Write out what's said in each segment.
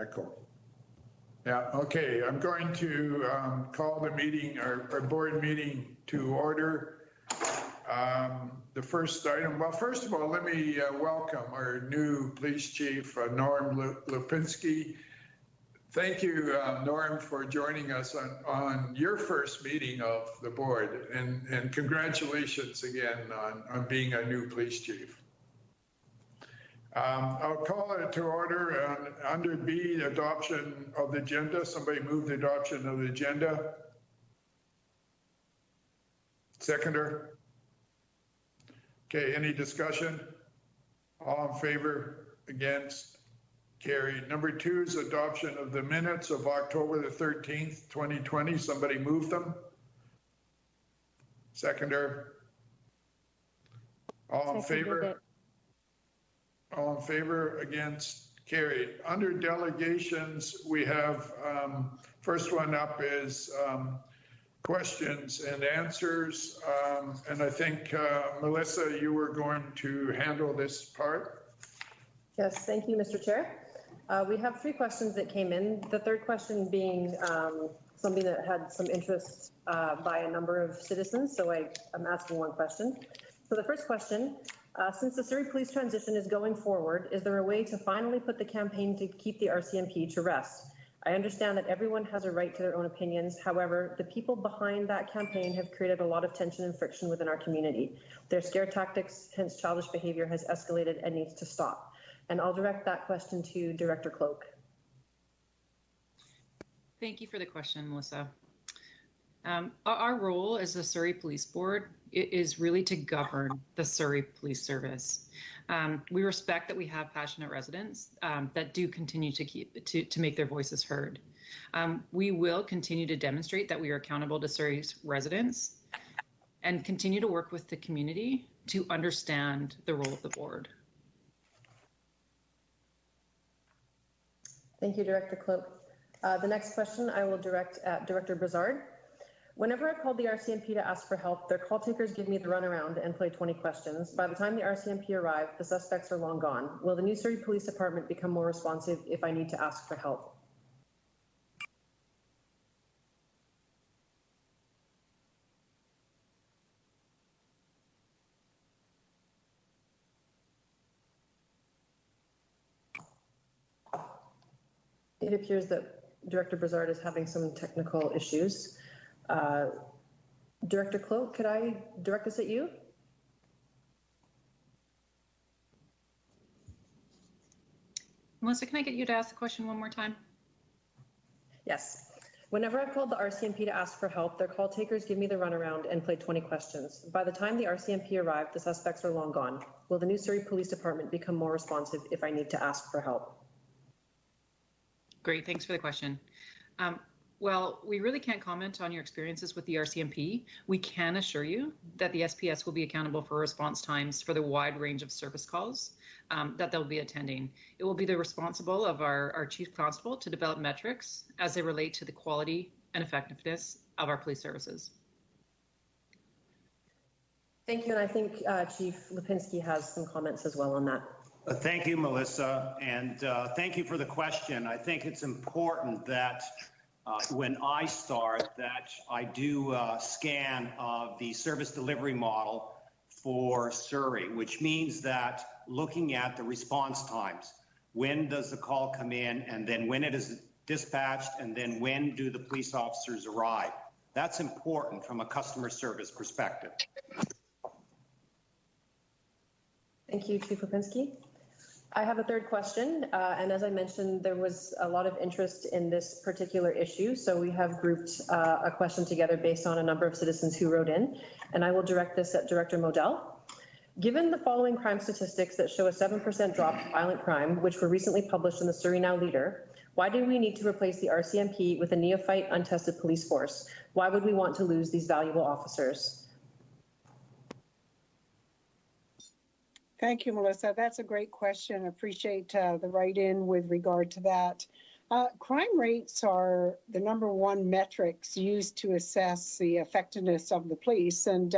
Echo. Yeah, okay. I'm going to call the meeting, our board meeting to order. The first item, well, first of all, let me welcome our new police chief, Norm Lipinski. Thank you, Norm, for joining us on your first meeting of the board, and congratulations again on being a new police chief. I'll call it to order under B, adoption of the agenda. Somebody move the adoption of the agenda. Seconder. Okay, any discussion? All in favor? Against? Carried. Number 2 is adoption of the minutes of October the 13th, 2020. Somebody move them. Seconder. All in favor? All in favor? Against? Carried. Under delegations, we have first one up is questions and answers. And I think, Melissa, you were going to handle this part. Yes, thank you, Mr. Chair. We have 3 questions that came in. The third question being something that had some interest by a number of citizens. So I'm asking one question. So the first question, since the Surrey Police transition is going forward, is there a way to finally put the campaign to keep the RCMP to rest? I understand that everyone has a right to their own opinions. However, the people behind that campaign have created a lot of tension and friction within our community. Their scare tactics, hence childish behavior, has escalated and needs to stop. And I'll direct that question to Director Cloak. Thank you for the question, Melissa. Our role as the Surrey Police Board is really to govern the Surrey Police Service. We respect that we have passionate residents that do continue to make their voices heard. We will continue to demonstrate that we are accountable to Surrey's residents and continue to work with the community to understand the role of the board. Thank you, Director Cloak. The next question I will direct at Director Brassard. Whenever I called the RCMP to ask for help, their call takers give me the runaround and play 20 questions. By the time the RCMP arrive, the suspects are long gone. Will the new Surrey Police Department become more responsive if I need to ask for help? It appears that Director Brassard is having some technical issues. Director Cloak, could I direct this at you? Melissa, can I get you to ask the question one more time? Yes. Whenever I've called the RCMP to ask for help, their call takers give me the runaround and play 20 questions. By the time the RCMP arrive, the suspects are long gone. Will the new Surrey Police Department become more responsive if I need to ask for help? Great, thanks for the question. Well, we really can't comment on your experiences with the RCMP. We can assure you that the SPS will be accountable for response times for the wide range of service calls that they'll be attending. It will be the responsible of our Chief Constable to develop metrics as they relate to the quality and effectiveness of our police services. Thank you, and I think Chief Lipinski has some comments as well on that. Thank you, Melissa, and thank you for the question. I think it's important that when I start that I do a scan of the service delivery model for Surrey, which means that looking at the response times, when does the call come in, and then when it is dispatched, and then when do the police officers arrive. That's important from a customer service perspective. Thank you, Chief Lipinski. I have a third question, and as I mentioned, there was a lot of interest in this particular issue, so we have grouped a question together based on a number of citizens who wrote in, and I will direct this at Director Modell. Given the following crime statistics that show a 7% drop in violent crime, which were recently published in the Surrey Now Leader, why do we need to replace the RCMP with a neophyte, untested police force? Why would we want to lose these valuable officers? Thank you, Melissa. That's a great question. Appreciate the write-in with regard to that. Crime rates are the number 1 metrics used to assess the effectiveness of the police. And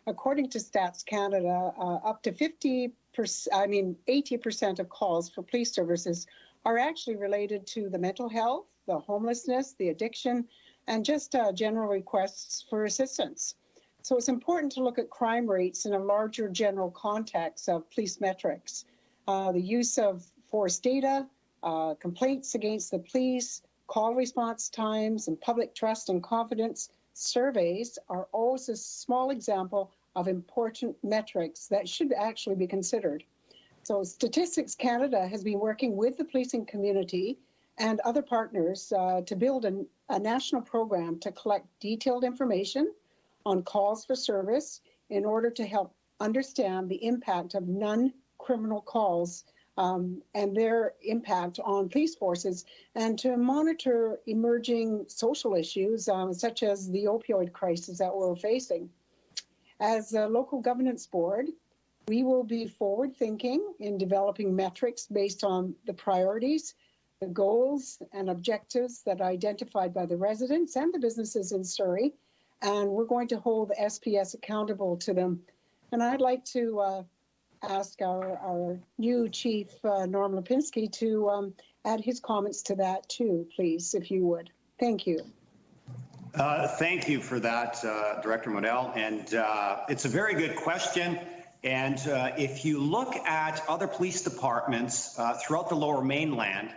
according to Stats Canada, up to 80% of calls for police services are actually related to the mental health, the homelessness, the addiction, and just general requests for assistance. So it's important to look at crime rates in a larger general context of police metrics. The use of force data, complaints against the police, call response times, and public trust and confidence surveys are always a small example of important metrics that should actually be considered. So Statistics Canada has been working with the policing community and other partners to build a national program to collect detailed information on calls for service in order to help understand the impact of non-criminal calls and their impact on police forces, and to monitor emerging social issues such as the opioid crisis that we're facing. As a local governance board, we will be forward-thinking in developing metrics based on the priorities, the goals and objectives that are identified by the residents and the businesses in Surrey, and we're going to hold the SPS accountable to them. And I'd like to ask our new chief, Norm Lipinski, to add his comments to that too, please, if you would. Thank you. Thank you for that, Director Modell. And it's a very good question. And if you look at other police departments throughout the Lower Mainland,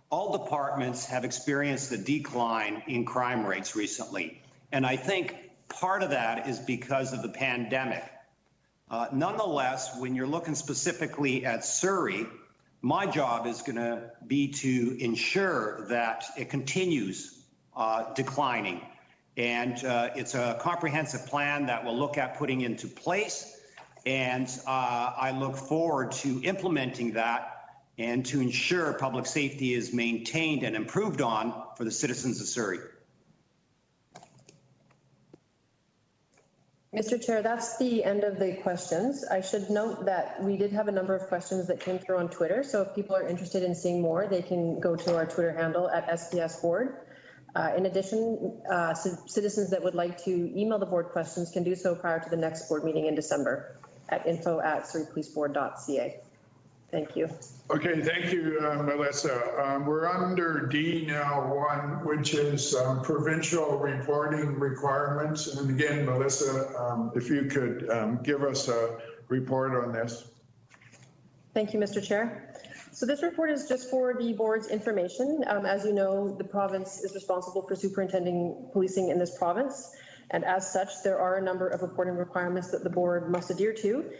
all departments have experienced a decline in crime rates recently. And I think part of that is because of the pandemic. Nonetheless, when you're looking specifically at Surrey, my job is going to be to ensure that it continues declining. And it's a comprehensive plan that we'll look at putting into place. And I look forward to implementing that and to ensure public safety is maintained and improved on for the citizens of Surrey. Mr. Chair, that's the end of the questions. I should note that we did have a number of questions that came through on Twitter. So if people are interested in seeing more, they can go to our Twitter handle at SPS Board. In addition, citizens that would like to email the board questions can do so prior to the next board meeting in December at info@surreypoliceboard.ca. Thank you. Okay, thank you, Melissa. We're under D now 1, which is provincial reporting requirements. And again, Melissa, if you could give us a report on this. Thank you, Mr. Chair. So this report is just for the board's information. As you know, the province is responsible for superintending policing in this province. And as such, there are a number of reporting requirements that the board must adhere to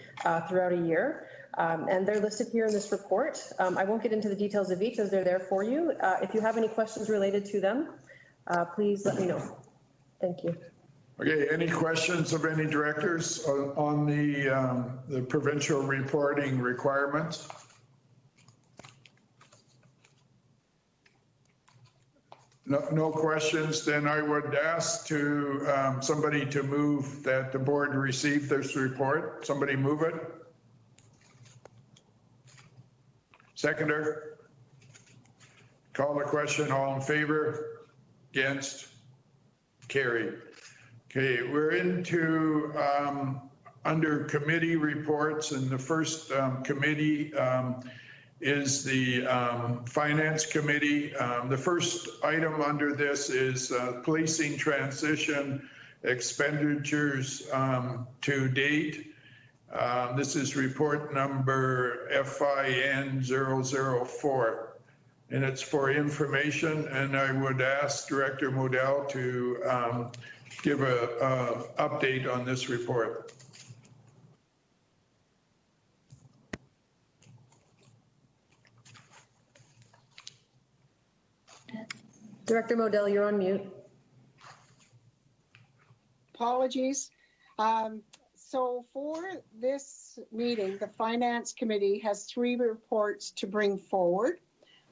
throughout a year. And they're listed here in this report. I won't get into the details of each as they're there for you. If you have any questions related to them, please let me know. Thank you. Okay, any questions of any directors on the provincial reporting requirements? No questions, then I would ask somebody to move that the board receive this report. Somebody move it. Seconder. Call the question. All in favor? Against? Carried. Okay, we're into under committee reports, and the first committee is the Finance Committee. The first item under this is policing transition expenditures to date. This is report number FIN 004, and it's for information. And I would ask Director Modell to give an update on this report. Director Modell, you're on mute. Apologies. So for this meeting, the Finance Committee has 3 reports to bring forward.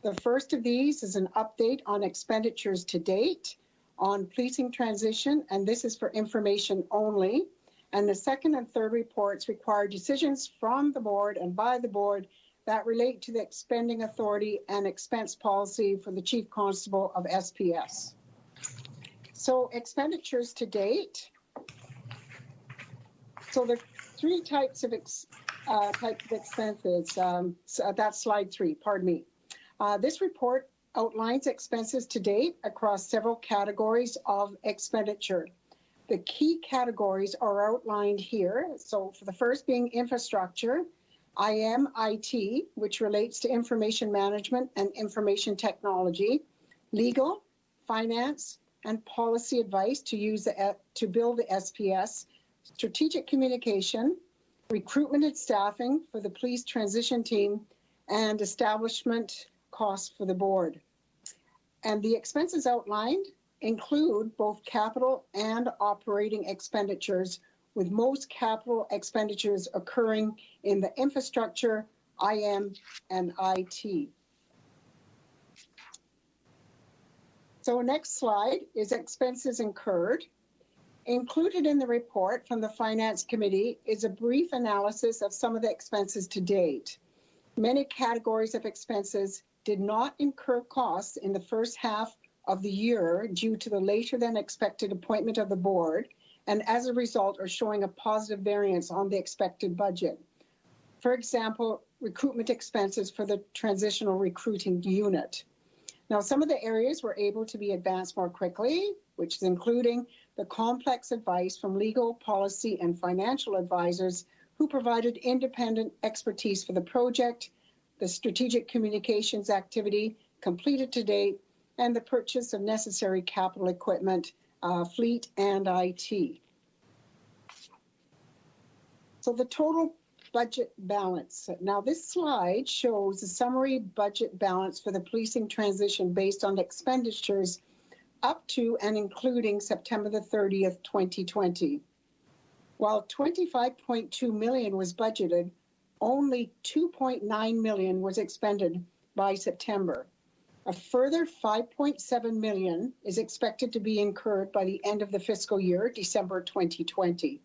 The first of these is an update on expenditures to date on policing transition, and this is for information only. And the second and third reports require decisions from the board and by the board that relate to the expending authority and expense policy for the Chief Constable of SPS. So expenditures to date. So there are 3 types of expenses. So that's slide 3, pardon me. This report outlines expenses to date across several categories of expenditure. The key categories are outlined here. So for the first being infrastructure, IT, which relates to information management and information technology, legal, finance, and policy advice to build the SPS, strategic communication, recruitment and staffing for the police transition team, and establishment costs for the board. And the expenses outlined include both capital and operating expenditures, with most capital expenditures occurring in the infrastructure, IM, and IT. So next slide is expenses incurred. Included in the report from the Finance Committee is a brief analysis of some of the expenses to date. Many categories of expenses did not incur costs in the first half of the year due to the later than expected appointment of the board, and as a result are showing a positive variance on the expected budget. For example, recruitment expenses for the transitional recruiting unit. Now, some of the areas were able to be advanced more quickly, which is including the complex advice from legal, policy, and financial advisors who provided independent expertise for the project, the strategic communications activity completed to date, and the purchase of necessary capital equipment, fleet, and IT. So the total budget balance. Now this slide shows a summary budget balance for the policing transition based on expenditures up to and including September the 30th, 2020. While 25.2 million was budgeted, only 2.9 million was expended by September. A further 5.7 million is expected to be incurred by the end of the fiscal year, December 2020.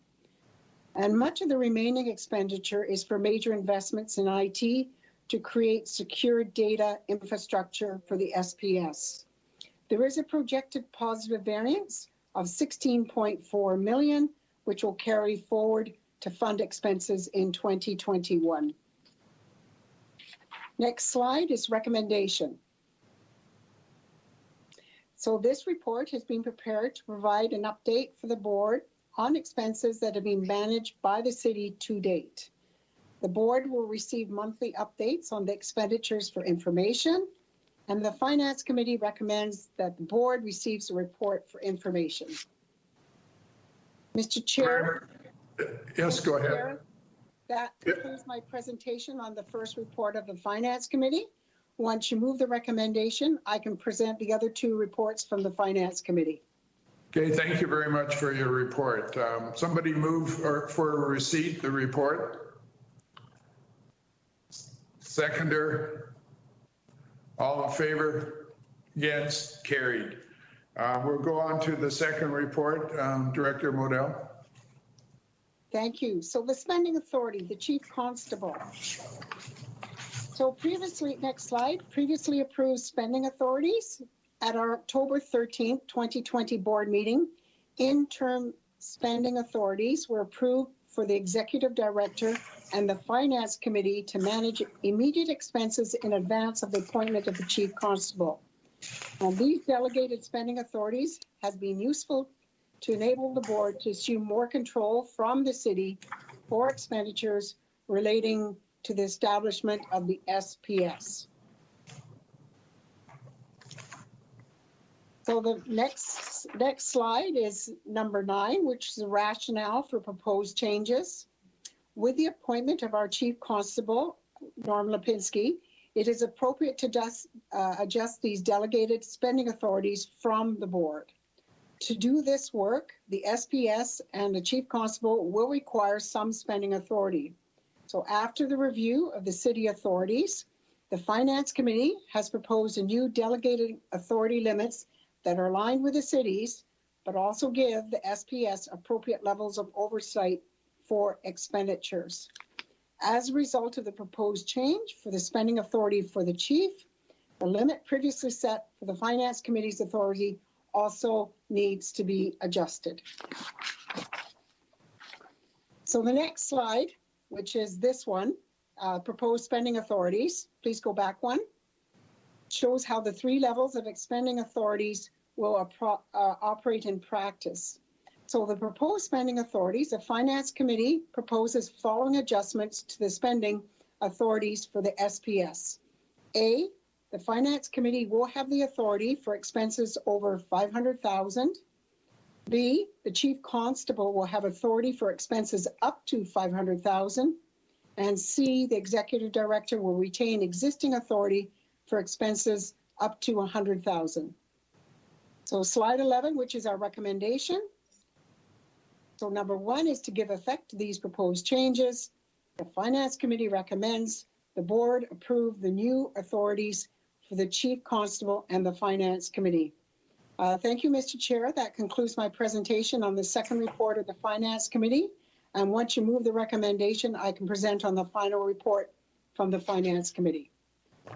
And much of the remaining expenditure is for major investments in IT to create secure data infrastructure for the SPS. There is a projected positive variance of 16.4 million, which will carry forward to fund expenses in 2021. Next slide is recommendation. So this report has been prepared to provide an update for the board on expenses that have been managed by the city to date. The board will receive monthly updates on the expenditures for information, and the Finance Committee recommends that the board receives a report for information. Mr. Chair. Yes, go ahead. That concludes my presentation on the first report of the Finance Committee. Once you move the recommendation, I can present the other two reports from the Finance Committee. Okay, thank you very much for your report. Somebody move for receipt the report. Seconder. All in favor? Against? Carried. We'll go on to the second report. Director Modell. Thank you. So the spending authority, the Chief Constable. So previously, next slide, previously approved spending authorities at our October 13th, 2020 board meeting. Interim spending authorities were approved for the Executive Director and the Finance Committee to manage immediate expenses in advance of the appointment of the Chief Constable. And these delegated spending authorities has been useful to enable the board to assume more control from the city for expenditures relating to the establishment of the SPS. So the next slide is number 9, which is the rationale for proposed changes. With the appointment of our Chief Constable, Norm Lipinski, it is appropriate to adjust these delegated spending authorities from the board. To do this work, the SPS and the Chief Constable will require some spending authority. So after the review of the city authorities, the Finance Committee has proposed a new delegated authority limits that are aligned with the cities, but also give the SPS appropriate levels of oversight for expenditures. As a result of the proposed change for the spending authority for the chief, the limit previously set for the Finance Committee's authority also needs to be adjusted. So the next slide, which is this one, proposed spending authorities. Please go back one. shows how the three levels of expending authorities will operate in practice. So the proposed spending authorities, the Finance Committee proposes following adjustments to the spending authorities for the SPS. A, the Finance Committee will have the authority for expenses over $500,000. B, the Chief Constable will have authority for expenses up to $500,000. And C, the Executive Director will retain existing authority for expenses up to $100,000. So slide 11, which is our recommendation. So number 1 is to give effect to these proposed changes. The Finance Committee recommends the board approve the new authorities for the Chief Constable and the Finance Committee. Thank you, Mr. Chair. That concludes my presentation on the second report of the Finance Committee. And once you move the recommendation, I can present on the final report from the Finance Committee.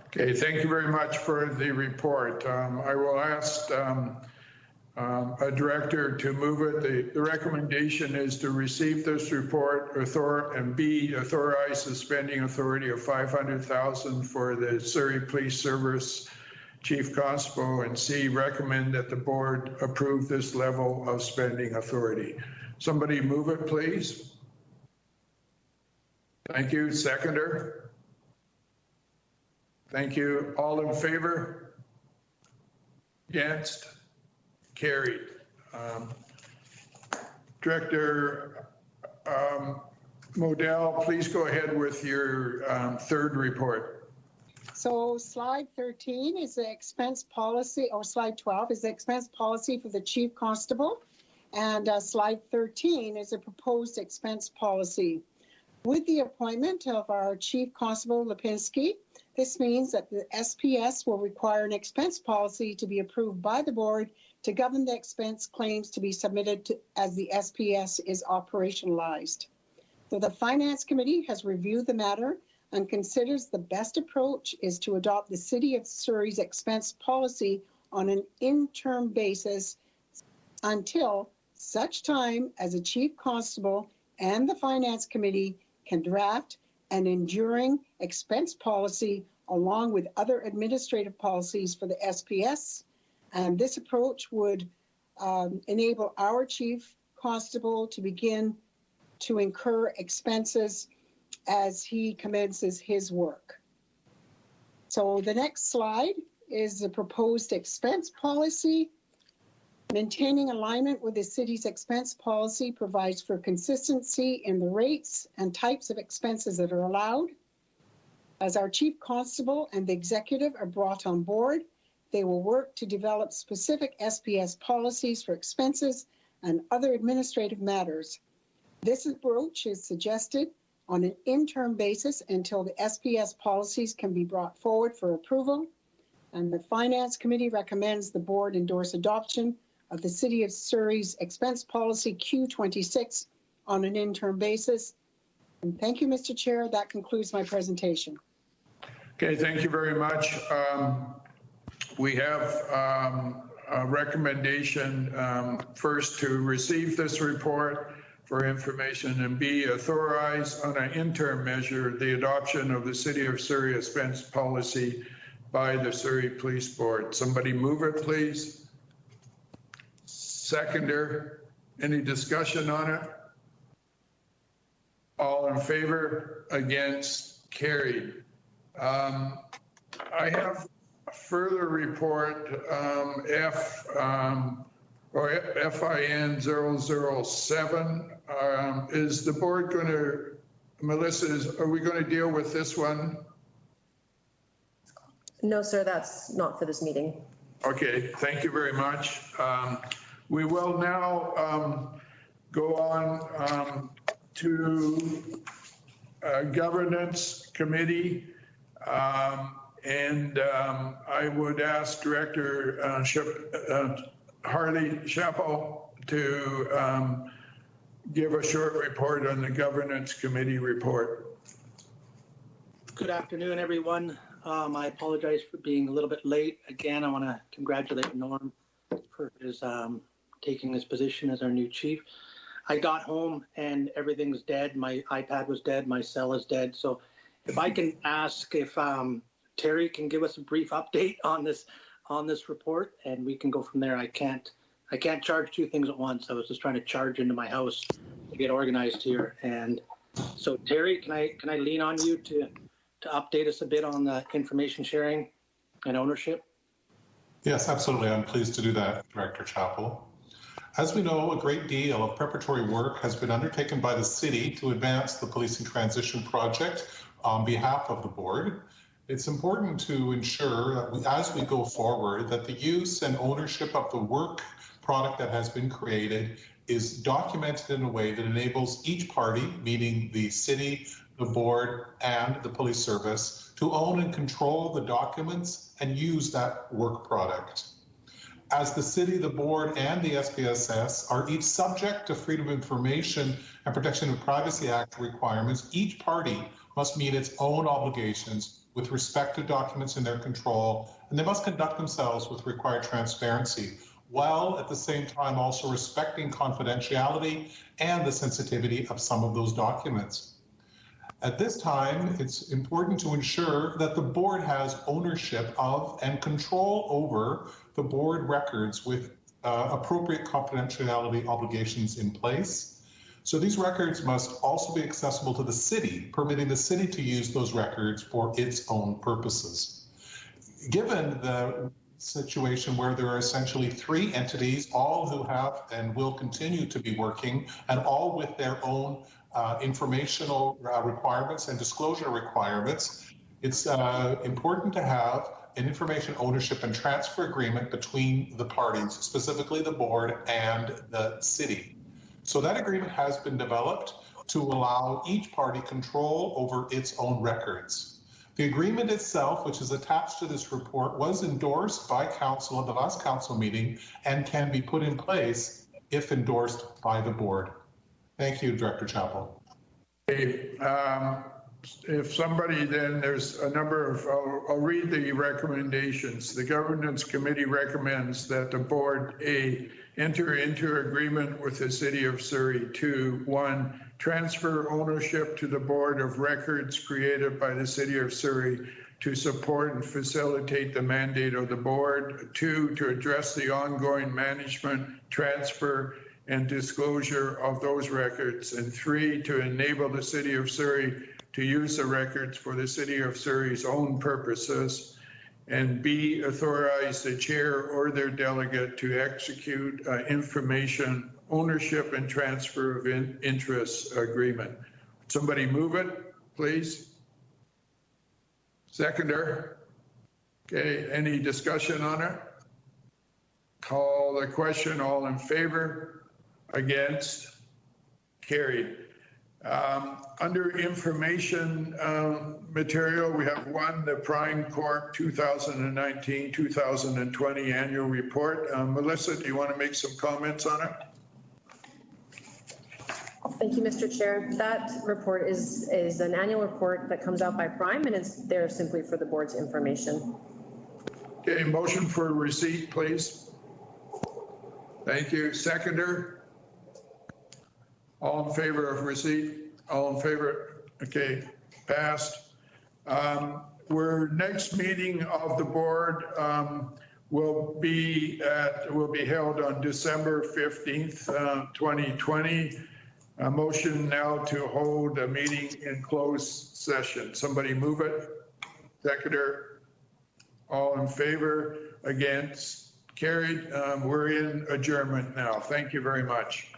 Okay, thank you very much for the report. I will ask a director to move it. The recommendation is to receive this report and B, authorize the spending authority of $500,000 for the Surrey Police Service Chief Constable, and C, recommend that the board approve this level of spending authority. Somebody move it, please. Thank you. Seconder. Thank you. All in favor? Against? Carried. Director Modell, please go ahead with your third report. So slide 13 is the expense policy, or slide 12 is the expense policy for the Chief Constable. And slide 13 is a proposed expense policy. With the appointment of our Chief Constable Lipinski, this means that the SPS will require an expense policy to be approved by the board to govern the expense claims to be submitted as the SPS is operationalized. So the Finance Committee has reviewed the matter and considers the best approach is to adopt the City of Surrey's expense policy on an interim basis until such time as a Chief Constable and the Finance Committee can draft an enduring expense policy along with other administrative policies for the SPS. And this approach would enable our Chief Constable to begin to incur expenses as he commences his work. So the next slide is the proposed expense policy. Maintaining alignment with the city's expense policy provides for consistency in the rates and types of expenses that are allowed. As our Chief Constable and the executive are brought on board, they will work to develop specific SPS policies for expenses and other administrative matters. This approach is suggested on an interim basis until the SPS policies can be brought forward for approval. And the Finance Committee recommends the board endorse adoption of the City of Surrey's expense policy Q26 on an interim basis. And thank you, Mr. Chair. That concludes my presentation. Okay, thank you very much. We have a recommendation first to receive this report for information and B, authorize on an interim measure the adoption of the City of Surrey expense policy by the Surrey Police Board. Somebody move it, please. Seconder, any discussion on it? All in favor? Against? Carried. I have a further report, FIN 007. Is the board going to, Melissa, are we going to deal with this one? No, sir, that's not for this meeting. Okay, thank you very much. We will now go on to Governance Committee. And I would ask Director Harley Chappell to give a short report on the Governance Committee report. Good afternoon, everyone. I apologize for being a little bit late. Again, I want to congratulate Norm for his taking his position as our new chief. I got home and everything's dead. My iPad was dead. My cell is dead. So if I can ask if Terry can give us a brief update on this report, and we can go from there. I can't charge two things at once. I was just trying to charge into my house to get organized here. And so Terry, can I lean on you to update us a bit on the information sharing and ownership? Yes, absolutely. I'm pleased to do that, Director Chappell. As we know, a great deal of preparatory work has been undertaken by the city to advance the Policing Transition Project on behalf of the board. It's important to ensure that as we go forward, that the use and ownership of the work product that has been created is documented in a way that enables each party, meaning the city, the board, and the police service, to own and control the documents and use that work product. As the city, the board, and the SPSS are each subject to Freedom of Information and Protection of Privacy Act requirements, each party must meet its own obligations with respect to documents in their control, and they must conduct themselves with required transparency, while at the same time also respecting confidentiality and the sensitivity of some of those documents. At this time, it's important to ensure that the board has ownership of and control over the board records with appropriate confidentiality obligations in place. So these records must also be accessible to the city, permitting the city to use those records for its own purposes. Given the situation where there are essentially three entities, all who have and will continue to be working, and all with their own informational requirements and disclosure requirements, it's important to have an information ownership and transfer agreement between the parties, specifically the board and the city. So that agreement has been developed to allow each party control over its own records. The agreement itself, which is attached to this report, was endorsed by council at the last council meeting and can be put in place if endorsed by the board. Thank you, Director Chappell. Okay, if somebody, then there's a number of, I'll read the recommendations. The Governance Committee recommends that the board, A, enter into agreement with the City of Surrey to, 1, transfer ownership to the Board of Records created by the City of Surrey to support and facilitate the mandate of the board. 2, to address the ongoing management, transfer, and disclosure of those records. And 3, to enable the City of Surrey to use the records for the City of Surrey's own purposes. And B, authorize the chair or their delegate to execute information ownership and transfer of interest agreement. Somebody move it, please. Seconder. Okay, any discussion on it? Call the question. All in favor? Against? Carried. Under information material, we have 1, the Prime Corp 2019-2020 annual report. Melissa, do you want to make some comments on it? Thank you, Mr. Chair. That report is an annual report that comes out by Prime, and it's there simply for the board's information. Okay, motion for receipt, please. Thank you. Seconder? All in favor of receipt? All in favor? Okay, passed. Our next meeting of the board will be held on December 15th, 2020. A motion now to hold a meeting in closed session. Somebody move it. Seconder. All in favor? Against? Carried. We're in adjournment now. Thank you very much.